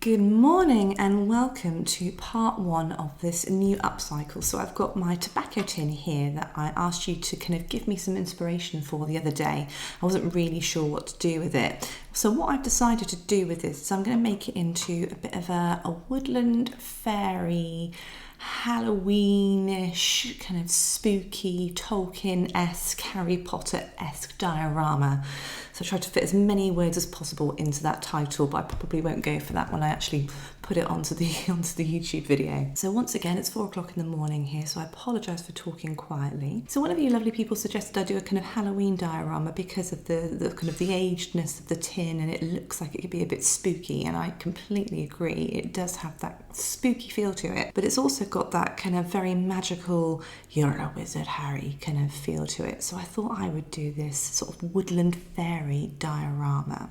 Good morning and welcome to part one of this new upcycle. So I've got my tobacco tin here that I asked you to kind of give me some inspiration for the other day. I wasn't really sure what to do with it. So what I've decided to do with this is I'm going to make it into a bit of a woodland fairy, Halloweenish, kind of spooky, Tolkien-esque, Harry Potter-esque diorama. So I tried to fit as many words as possible into that title, but I probably won't go for that when I actually put it onto the YouTube video. So once again, it's 4 o'clock in the morning here, so I apologise for talking quietly. So one of you lovely people suggested I do a kind of Halloween diorama because of the kind of the agedness of the tin, and it looks like it could be a bit spooky, and I completely agree. It does have that spooky feel to it, but it's also got that kind of very magical, you're a wizard, Harry, kind of feel to it. So I thought I would do this sort of woodland fairy diorama.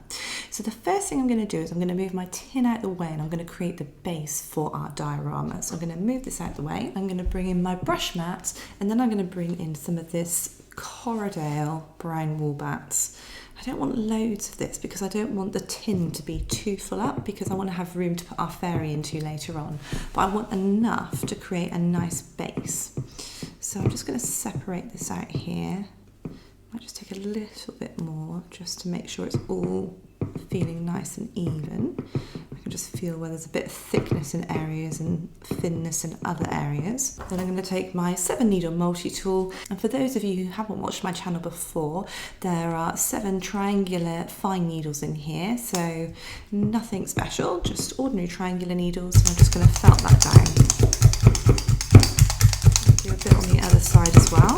So the first thing I'm going to do is I'm going to move my tin out the way, and I'm going to create the base for our diorama. So I'm going to move this out the way. I'm going to bring in my brush mats, and then I'm going to bring in some of this Corridale brown wool bats. I don't want loads of this because I don't want the tin to be too full up, because I want to have room to put our fairy into later on. But I want enough to create a nice base. So I'm just going to separate this out here. I might just take a little bit more just to make sure it's all feeling nice and even. I can just feel where there's a bit of thickness in areas and thinness in other areas. Then I'm going to take my 7 needle multi-tool, and for those of you who haven't watched my channel before, there are 7 triangular fine needles in here, so nothing special, just ordinary triangular needles. So I'm just going to felt that down. Do a bit on the other side as well.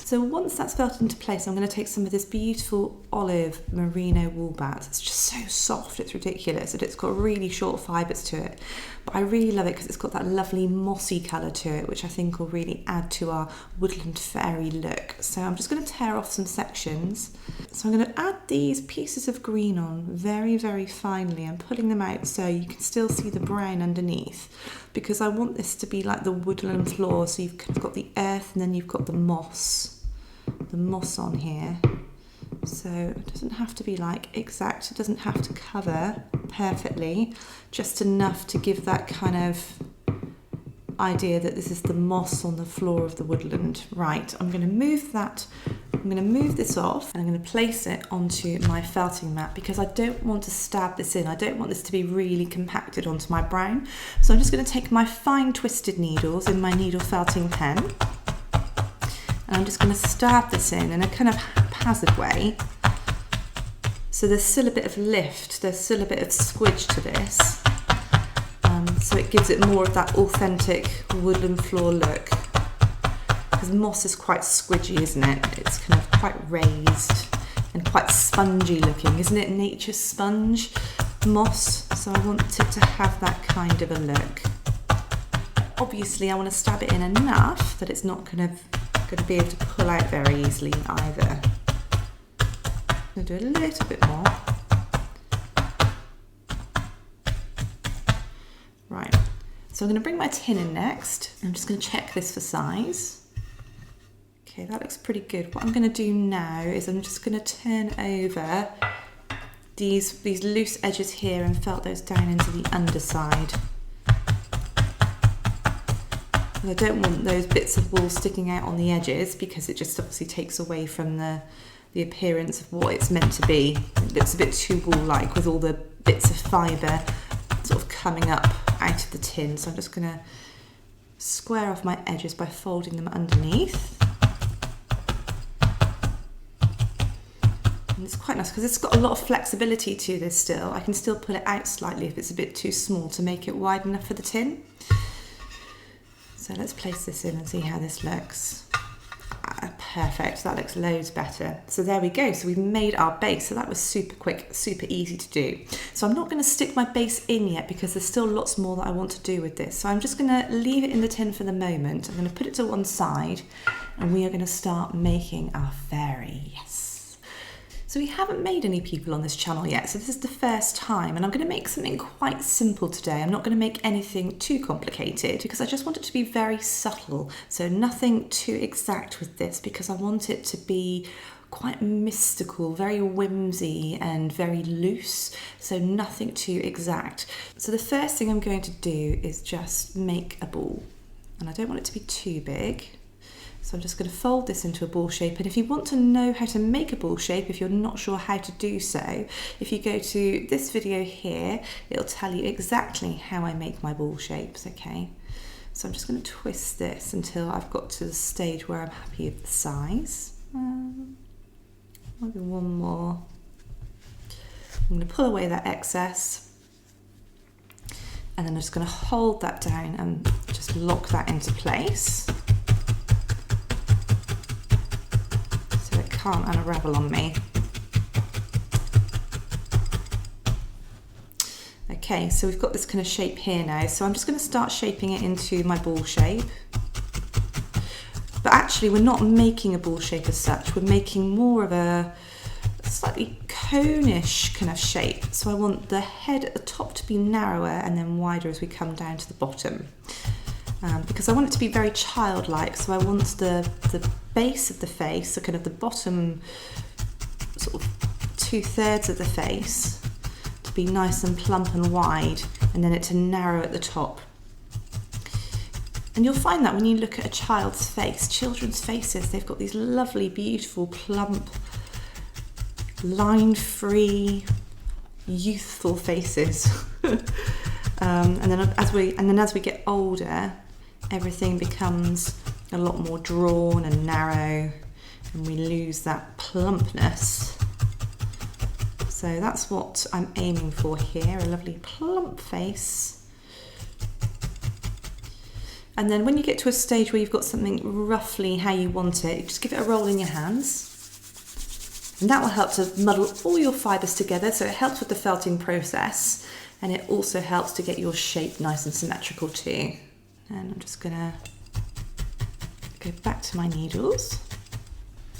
So once that's felt into place, I'm going to take some of this beautiful olive merino wool bat. It's just so soft, it's ridiculous, and it's got really short fibres to it. But I really love it because it's got that lovely mossy colour to it, which I think will really add to our woodland fairy look. So I'm just going to tear off some sections. So I'm going to add these pieces of green on very, very finely. I'm pulling them out so you can still see the brown underneath, because I want this to be like the woodland floor. So you've kind of got the earth and then you've got the moss on here. So it doesn't have to be like exact, it doesn't have to cover perfectly, just enough to give that kind of idea that this is the moss on the floor of the woodland. Right, I'm going to move this off, and I'm going to place it onto my felting mat, because I don't want to stab this in. I don't want this to be really compacted onto my brown. So I'm just going to take my fine twisted needles in my needle felting pen, and I'm just going to stab this in a kind of haphazard way. So there's still a bit of lift, there's still a bit of squidge to this. So it gives it more of that authentic woodland floor look. Because moss is quite squidgy, isn't it? It's kind of quite raised and quite spongy looking, isn't it? Nature's sponge, moss. So I want it to have that kind of a look. Obviously I want to stab it in enough that it's not going to be able to pull out very easily either. I'm going to do a little bit more. Right, so I'm going to bring my tin in next. I'm just going to check this for size. Okay, that looks pretty good. What I'm going to do now is I'm just going to turn over these loose edges here and felt those down into the underside. And I don't want those bits of wool sticking out on the edges, because it just obviously takes away from the appearance of what it's meant to be. It looks a bit too wool-like with all the bits of fibre sort of coming up out of the tin. So I'm just going to square off my edges by folding them underneath. And it's quite nice because it's got a lot of flexibility to this still. I can still pull it out slightly if it's a bit too small to make it wide enough for the tin. So let's place this in and see how this looks. Perfect, that looks loads better. So there we go, so we've made our base. So that was super quick, super easy to do. So I'm not going to stick my base in yet because there's still lots more that I want to do with this. So I'm just going to leave it in the tin for the moment. I'm going to put it to one side, and we are going to start making our fairy. Yes. So we haven't made any people on this channel yet, so this is the first time, and I'm going to make something quite simple today. I'm not going to make anything too complicated because I just want it to be very subtle, so nothing too exact with this, because I want it to be quite mystical, very whimsy and very loose, so nothing too exact. So the first thing I'm going to do is just make a ball, and I don't want it to be too big. So I'm just going to fold this into a ball shape, and if you want to know how to make a ball shape, if you're not sure how to do so, if you go to this video here, it'll tell you exactly how I make my ball shapes, okay? So I'm just going to twist this until I've got to the stage where I'm happy with the size. Maybe one more. I'm going to pull away that excess, and then I'm just going to hold that down and just lock that into place. Can't unravel on me. Okay, so we've got this kind of shape here now, so I'm just going to start shaping it into my ball shape. But actually we're not making a ball shape as such, we're making more of a slightly cone-ish kind of shape. So I want the head at the top to be narrower and then wider as we come down to the bottom. Because I want it to be very childlike, so I want the base of the face, so kind of the bottom sort of 2/3 of the face to be nice and plump and wide, and then it to narrow at the top. And you'll find that when you look at a child's face, children's faces, they've got these lovely, beautiful, plump, line-free, youthful faces. And then as we get older, everything becomes a lot more drawn and narrow, and we lose that plumpness. So that's what I'm aiming for here, a lovely plump face. And then when you get to a stage where you've got something roughly how you want it, just give it a roll in your hands. And that will help to muddle all your fibres together, so it helps with the felting process, and it also helps to get your shape nice and symmetrical too. And I'm just gonna go back to my needles.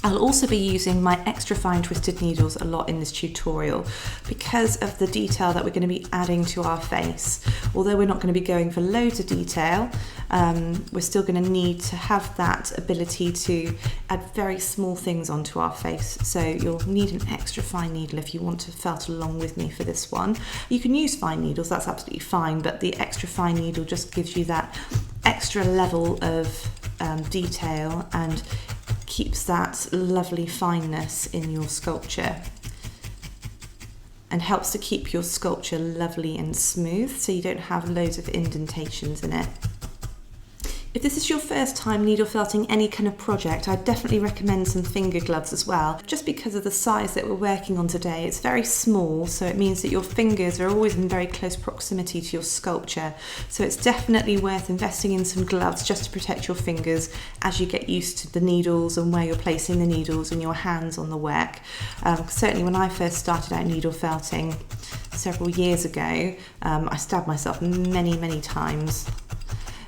I'll also be using my extra fine twisted needles a lot in this tutorial because of the detail that we're going to be adding to our face. Although we're not going to be going for loads of detail, we're still going to need to have that ability to add very small things onto our face. So you'll need an extra fine needle if you want to felt along with me for this one. You can use fine needles, that's absolutely fine, but the extra fine needle just gives you that extra level of detail and keeps that lovely fineness in your sculpture and helps to keep your sculpture lovely and smooth so you don't have loads of indentations in it. If this is your first time needle felting any kind of project, I'd definitely recommend some finger gloves as well. Just because of the size that we're working on today, it's very small, so it means that your fingers are always in very close proximity to your sculpture. So it's definitely worth investing in some gloves just to protect your fingers as you get used to the needles and where you're placing the needles and your hands on the work. Certainly when I first started out needle felting several years ago, I stabbed myself many times.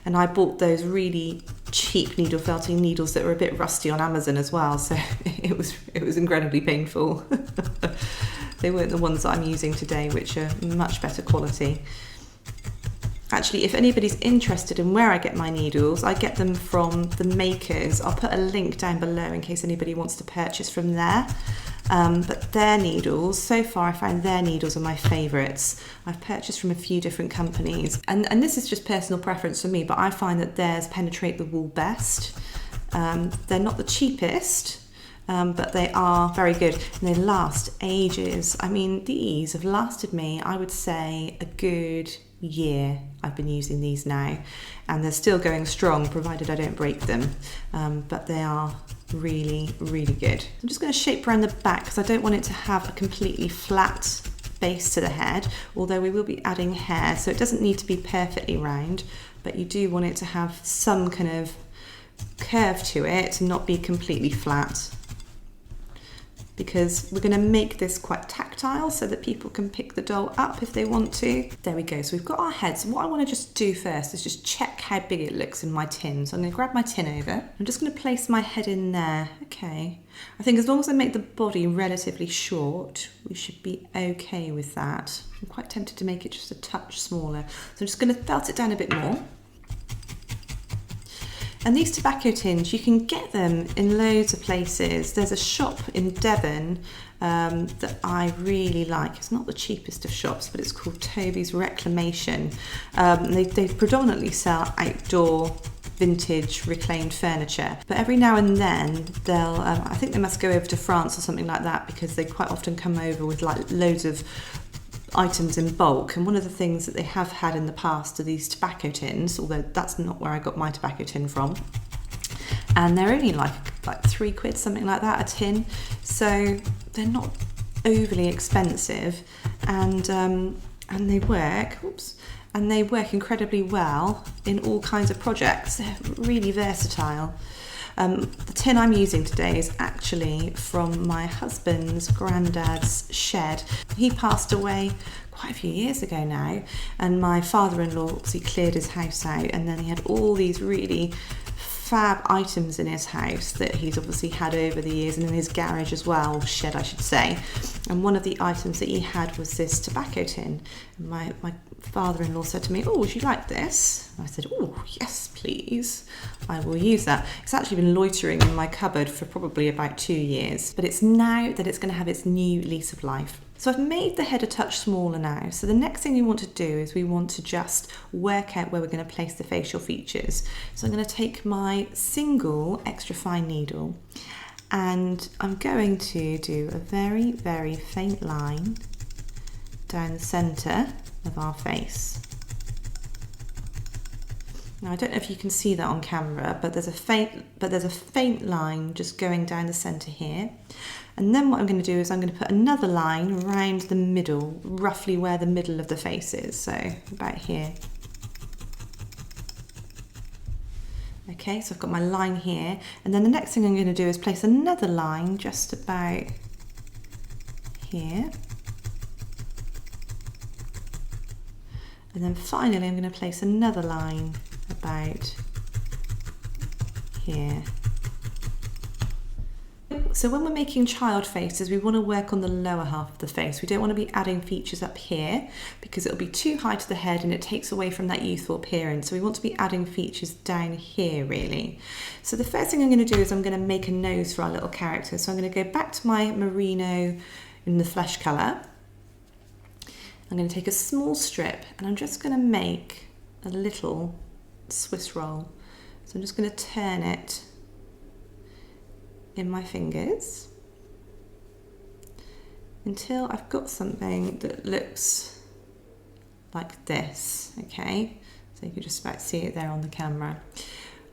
And I bought those really cheap needle felting needles that were a bit rusty on Amazon as well, so it was incredibly painful. They weren't the ones that I'm using today, which are much better quality. Actually, if anybody's interested in where I get my needles, I get them from the makers. I'll put a link down below in case anybody wants to purchase from there. But their needles, so far I find their needles are my favourites. I've purchased from a few different companies, and this is just personal preference for me, but I find that theirs penetrate the wool best. They're not the cheapest, but they are very good and they last ages. I mean, these have lasted me, I would say, a good year. I've been using these now and they're still going strong provided I don't break them, but they are really good. I'm just going to shape around the back because I don't want it to have a completely flat base to the head, although we will be adding hair, so it doesn't need to be perfectly round, but you do want it to have some kind of curve to it and not be completely flat, because we're going to make this quite tactile so that people can pick the doll up if they want to. There we go, so we've got our heads. What I want to just do first is just check how big it looks in my tin. So I'm going to grab my tin over. I'm just going to place my head in there. Okay, I think as long as I make the body relatively short, we should be okay with that. I'm quite tempted to make it just a touch smaller. So I'm just going to felt it down a bit more. And these tobacco tins, you can get them in loads of places. There's a shop in Devon that I really like. It's not the cheapest of shops, but it's called Toby's Reclamation. They predominantly sell outdoor vintage reclaimed furniture, but every now and then they'll I think they must go over to France or something like that, because they quite often come over with like loads of items in bulk. And one of the things that they have had in the past are these tobacco tins, although that's not where I got my tobacco tin from, and they're only like £3, something like that, a tin, so they're not overly expensive, and they work and they work incredibly well in all kinds of projects. They're really versatile. The tin I'm using today is actually from my husband's granddad's shed. He passed away quite a few years ago now, and my father-in-law obviously cleared his house out, and then he had all these really fab items in his house that he's obviously had over the years, and in his garage as well, shed I should say. And one of the items that he had was this tobacco tin. And my father-in-law said to me, "Oh, would you like this?" And I said, "Oh, yes, please. I will use that." It's actually been loitering in my cupboard for probably about 2 years, but it's now that it's going to have its new lease of life. So I've made the head a touch smaller now. So the next thing we want to do is we want to just work out where we're going to place the facial features. So I'm going to take my single extra fine needle, and I'm going to do a very, very faint line down the centre of our face. Now I don't know if you can see that on camera, but there's a faint line just going down the centre here. And then what I'm going to do is I'm going to put another line around the middle, roughly where the middle of the face is, so about here. Okay, so I've got my line here, and then the next thing I'm going to do is place another line just about here. And then finally I'm going to place another line about here. So when we're making child faces, we want to work on the lower half of the face. We don't want to be adding features up here because it'll be too high to the head and it takes away from that youthful appearance. So we want to be adding features down here really. So the first thing I'm going to do is I'm going to make a nose for our little character. So I'm going to go back to my merino in the flesh colour. I'm going to take a small strip and I'm just going to make a little Swiss roll. So I'm just going to turn it in my fingers until I've got something that looks like this, okay? So you can just about see it there on the camera.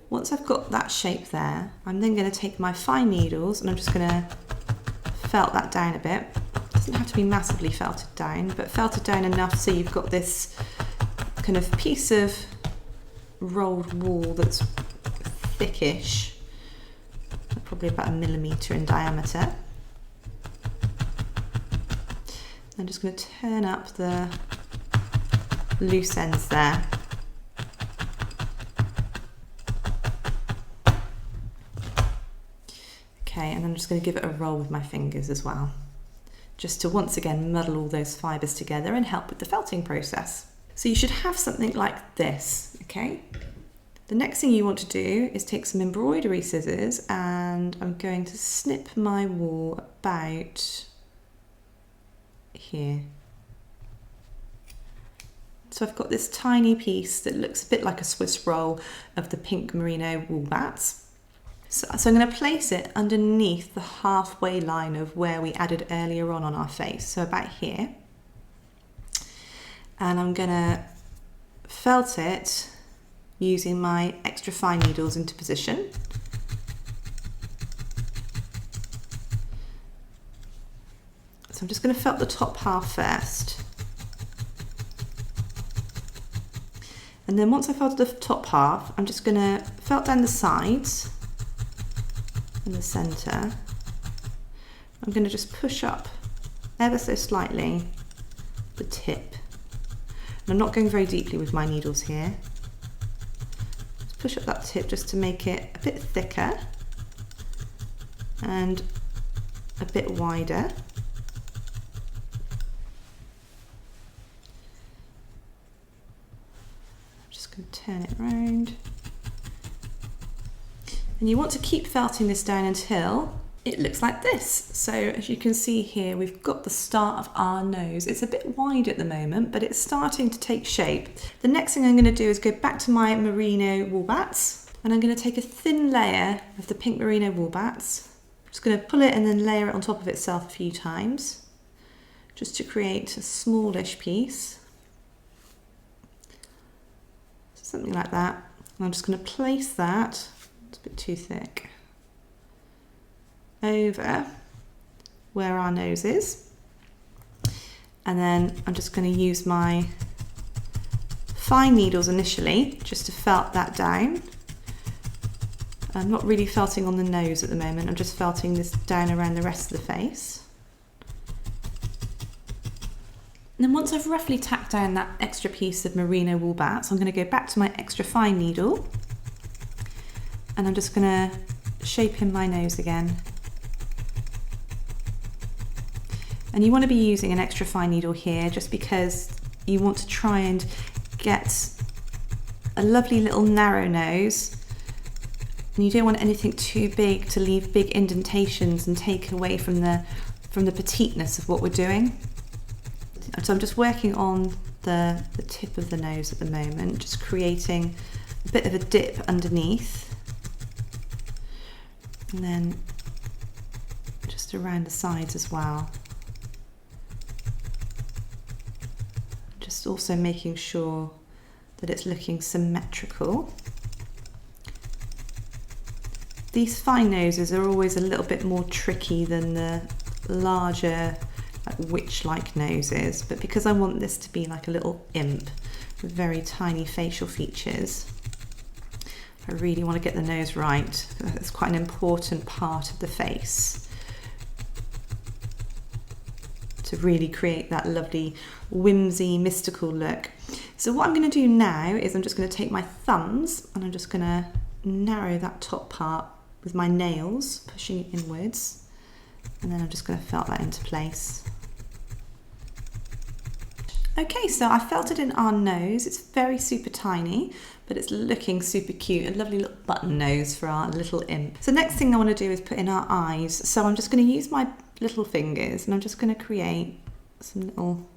Once I've got that shape there, I'm then going to take my fine needles and I'm just going to felt that down a bit. It doesn't have to be massively felted down, but felted down enough so you've got this kind of piece of rolled wool that's thickish, probably about 1 millimetre in diameter. I'm just going to turn up the loose ends there. Okay, and I'm just going to give it a roll with my fingers as well, just to once again muddle all those fibres together and help with the felting process. So you should have something like this, okay? The next thing you want to do is take some embroidery scissors and I'm going to snip my wool about here. So I've got this tiny piece that looks a bit like a Swiss roll of the pink merino wool bats. So I'm going to place it underneath the halfway line of where we added earlier on our face, so about here. And I'm going to felt it using my extra fine needles into position. So I'm just going to felt the top half first. And then once I felted the top half, I'm just going to felt down the sides and the centre. I'm going to just push up ever so slightly the tip. And I'm not going very deeply with my needles here. Push up that tip just to make it a bit thicker and a bit wider. I'm just going to turn it around. And you want to keep felting this down until it looks like this. So as you can see here, we've got the start of our nose. It's a bit wide at the moment, but it's starting to take shape. The next thing I'm going to do is go back to my merino wool bats, and I'm going to take a thin layer of the pink merino wool bats. I'm just going to pull it and then layer it on top of itself a few times, just to create a smallish piece. Something like that. And I'm just going to place that, it's a bit too thick, over where our nose is. And then I'm just going to use my fine needles initially just to felt that down. I'm not really felting on the nose at the moment, I'm just felting this down around the rest of the face. And then once I've roughly tacked down that extra piece of merino wool bats, I'm going to go back to my extra fine needle, and I'm just going to shape in my nose again. And you want to be using an extra fine needle here just because you want to try and get a lovely little narrow nose, and you don't want anything too big to leave big indentations and take away from the petiteness of what we're doing. So I'm just working on the tip of the nose at the moment, just creating a bit of a dip underneath, and then just around the sides as well. Just also making sure that it's looking symmetrical. These fine noses are always a little bit more tricky than the larger, like witch-like noses, but because I want this to be like a little imp with very tiny facial features, I really want to get the nose right. It's quite an important part of the face to really create that lovely whimsy, mystical look. So what I'm going to do now is I'm just going to take my thumbs and I'm just going to narrow that top part with my nails, pushing it inwards, and then I'm just going to felt that into place. Okay, so I felted in our nose. It's very super tiny, but it's looking super cute. A lovely little button nose for our little imp. So next thing I want to do is put in our eyes. So I'm just going to use my little fingers and I'm just going to create some little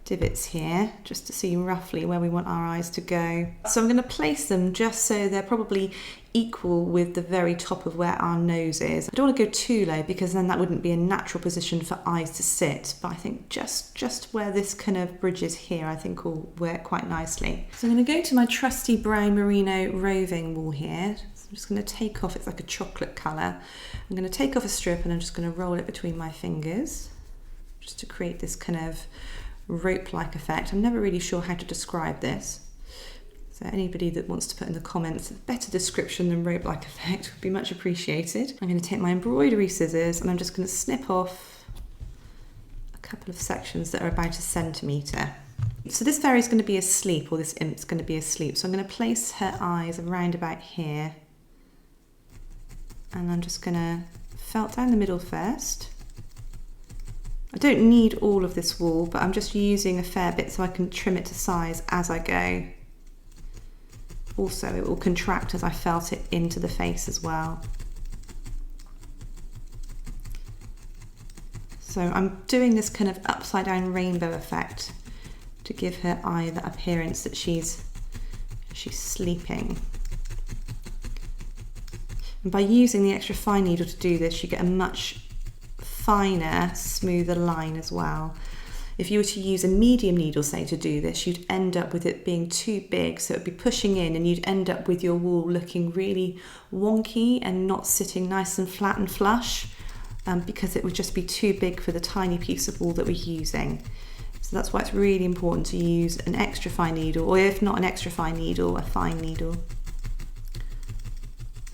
divots here just to see roughly where we want our eyes to go. So I'm going to place them just so they're probably equal with the very top of where our nose is. I don't want to go too low because then that wouldn't be a natural position for eyes to sit, but I think just where this kind of bridges here I think will work quite nicely. So I'm going to go to my trusty brown merino roving wool here. So I'm just going to take off, it's like a chocolate colour. I'm going to take off a strip and I'm just going to roll it between my fingers just to create this kind of rope-like effect. I'm never really sure how to describe this. So anybody that wants to put in the comments a better description than rope-like effect would be much appreciated. I'm going to take my embroidery scissors and I'm just going to snip off a couple of sections that are about 1 centimetre. So this fairy is going to be asleep, or this imp is going to be asleep. So I'm going to place her eyes around about here. And I'm just going to felt down the middle first. I don't need all of this wool, but I'm just using a fair bit so I can trim it to size as I go. Also, it will contract as I felt it into the face as well. So I'm doing this kind of upside down rainbow effect to give her eye the appearance that she's sleeping. And by using the extra fine needle to do this, you get a much finer, smoother line as well. If you were to use a medium needle, say, to do this, you'd end up with it being too big, so it'd be pushing in and you'd end up with your wool looking really wonky and not sitting nice and flat and flush, because it would just be too big for the tiny piece of wool that we're using. So that's why it's really important to use an extra fine needle, or if not an extra fine needle, a fine needle.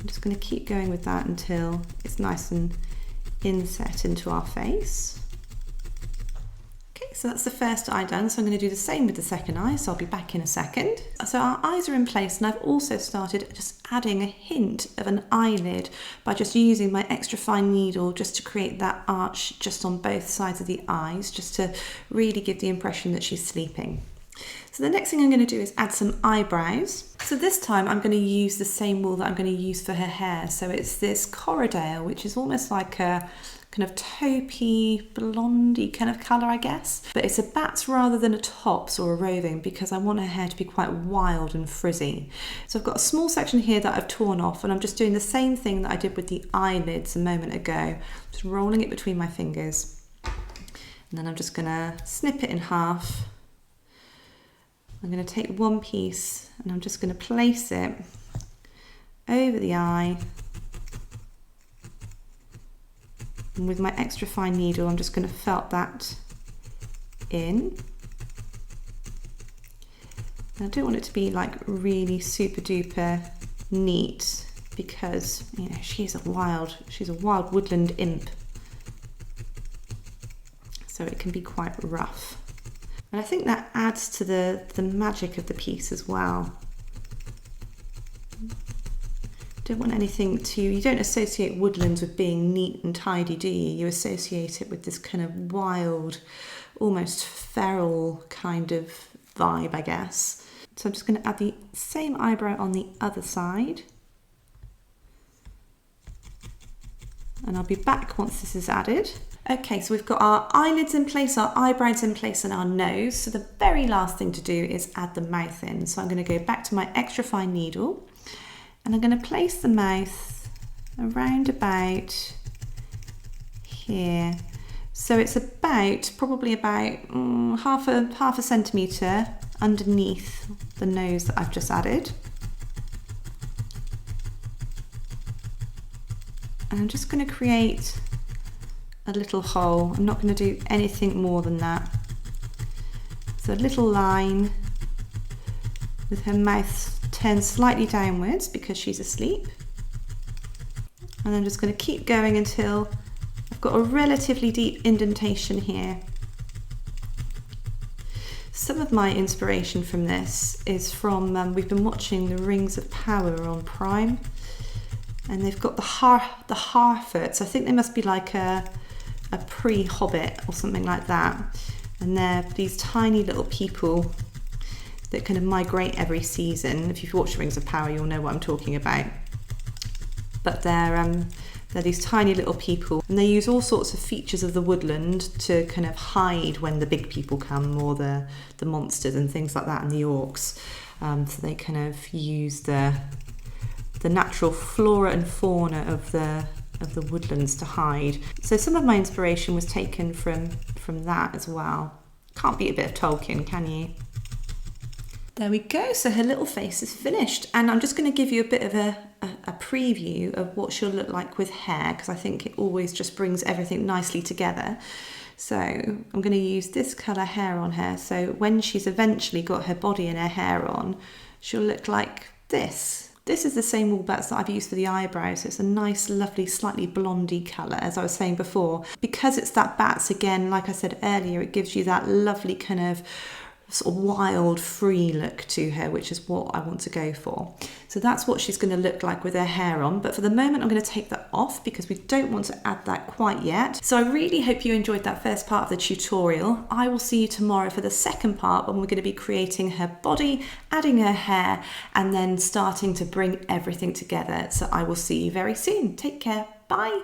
I'm just going to keep going with that until it's nice and inset into our face. Okay, so that's the first eye done, so I'm going to do the same with the second eye, so I'll be back in a second. So our eyes are in place, and I've also started just adding a hint of an eyelid by just using my extra fine needle just to create that arch just on both sides of the eyes, just to really give the impression that she's sleeping. So the next thing I'm going to do is add some eyebrows. So this time I'm going to use the same wool that I'm going to use for her hair. So it's this Corridale, which is almost like a kind of taupey, blondie kind of colour, I guess. But it's a bats rather than a tops or a roving, because I want her hair to be quite wild and frizzy. So I've got a small section here that I've torn off, and I'm just doing the same thing that I did with the eyelids a moment ago. Just rolling it between my fingers. And then I'm just going to snip it in half. I'm going to take one piece and I'm just going to place it over the eye. And with my extra fine needle, I'm just going to felt that in. And I don't want it to be like really super duper neat, because you know she's a wild woodland imp, so it can be quite rough. And I think that adds to the magic of the piece as well. Don't want anything to, you don't associate woodlands with being neat and tidy, do you? You associate it with this kind of wild, almost feral kind of vibe, I guess. So I'm just going to add the same eyebrow on the other side. And I'll be back once this is added. Okay, so we've got our eyelids in place, our eyebrows in place, and our nose. So the very last thing to do is add the mouth in. So I'm going to go back to my extra fine needle, and I'm going to place the mouth around about here. So it's probably about half a centimetre underneath the nose that I've just added. And I'm just going to create a little hole. I'm not going to do anything more than that. So a little line with her mouth turned slightly downwards because she's asleep. And I'm just going to keep going until I've got a relatively deep indentation here. Some of my inspiration from this is from, we've been watching The Rings of Power on Prime, and they've got the Harfoots. I think they must be like a pre-Hobbit or something like that. And they're these tiny little people that kind of migrate every season. If you've watched Rings of Power, you'll know what I'm talking about. But they're these tiny little people, and they use all sorts of features of the woodland to kind of hide when the big people come, or the monsters and things like that, and the orcs. So they kind of use the natural flora and fauna of the woodlands to hide. So some of my inspiration was taken from that as well. Can't beat a bit of Tolkien, can you? There we go, so her little face is finished, and I'm just going to give you a bit of a preview of what she'll look like with hair, because I think it always just brings everything nicely together. So I'm going to use this colour hair on her, so when she's eventually got her body and her hair on, she'll look like this. This is the same wool bats that I've used for the eyebrows, so it's a nice, lovely, slightly blondie colour, as I was saying before. Because it's that bats, again, like I said earlier, it gives you that lovely kind of sort of wild, free look to her, which is what I want to go for. So that's what she's going to look like with her hair on. But for the moment, I'm going to take that off because we don't want to add that quite yet. So I really hope you enjoyed that first part of the tutorial. I will see you tomorrow for the second part, when we're going to be creating her body, adding her hair, and then starting to bring everything together. So I will see you very soon. Take care. Bye.